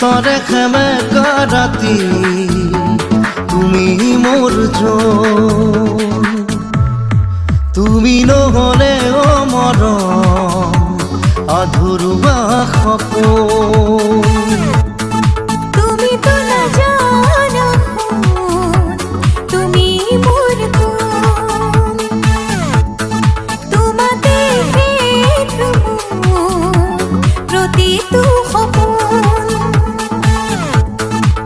শীতৰে সেমেকা ৰাতি তুমি মোৰ জন, তুমি নহ'লে মৰম আধৰুৱা সপোন। তুমি তো নাজানো তুমি মোৰ কোন, তোমাতে প্ৰতিটো সপোন।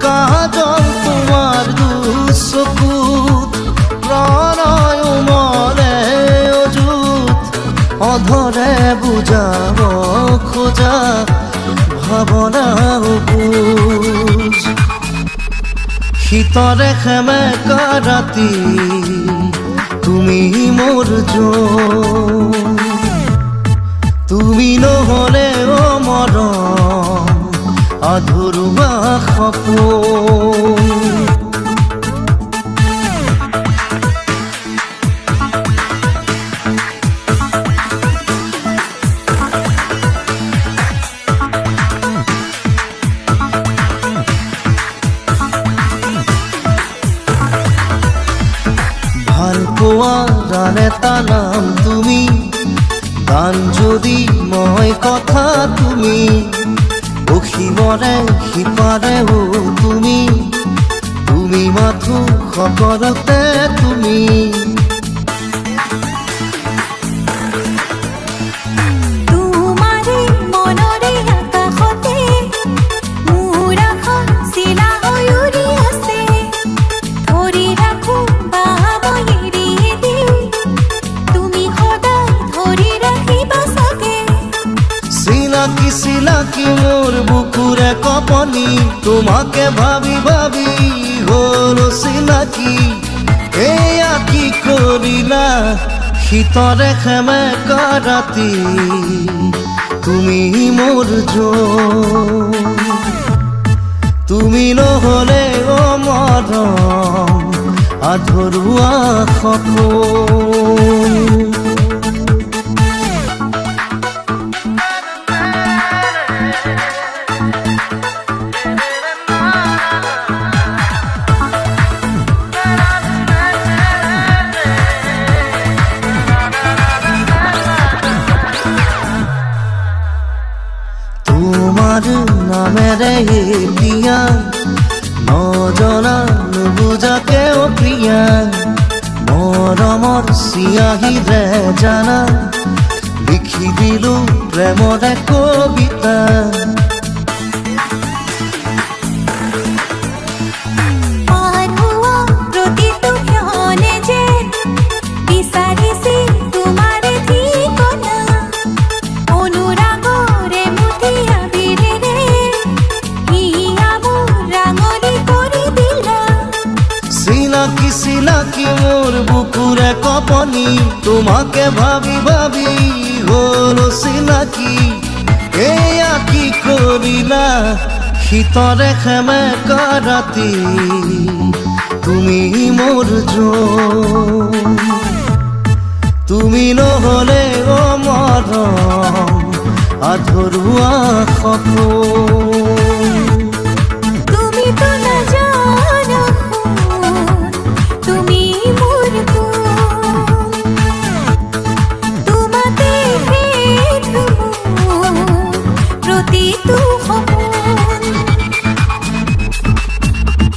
কাজল তোমাৰ দুচকুত প্ৰণয় মনে অযুত, অধৰে বুজাব খোজা ভাৱনা বুজ। শীতৰে সেমেকা ৰাতি তুমি মোৰ জন, তুমি নহ'লে মৰম আধৰুৱা সপোন। ভালপোৱা গান এটা নাম তুমি, গান যদি মই কথা তুমি, অসীমৰে সিপাৰেও তুমি, তুমি মাথো সকলোতে তুমি। তোমাৰে মনৰে আকাশতে মোৰ আশা চিলা হৈ উৰি আছে, ধৰি ৰাখো বা মই এৰি দিওঁ, তুমি সদায় ধৰি ৰাখিবা চাগে। চিনাকি চিনাকি মোৰ বুকুৰে কপনি, তোমাকে ভাবি ভাবি হ'ল চিনাকি। এয়া কি কৰিলা শীতৰে সেমেকা ৰাতি তুমি মোৰ জন, তুমি নহ'লে মৰম আধৰুৱা সপোন। তোমাৰ নামেৰে এতিয়া নজনা নুবুজাকে প্ৰিয়া, মৰমৰ চিয়াহীৰে জানা লিখি দিলো প্ৰেমৰে কবিতা। পাৰ হোৱা প্ৰতিটো ক্ষণে যেন বিচাৰিছে তোমাৰে ঠিকনা, অনুৰাগৰে মুঠি আবিৰেৰে হিয়া মোৰ ৰাঙলী কৰি দিলা। চিনাকি চিনাকি মোৰ বুকুৰে কপনি, তোমাকে ভাবি ভাবি হ'ল চিনাকি। এয়া কি কৰিলা শীতৰে সেমেকা ৰাতি তুমি মোৰ জন, তুমি নহ'লে মৰম আধৰুৱা সপোন।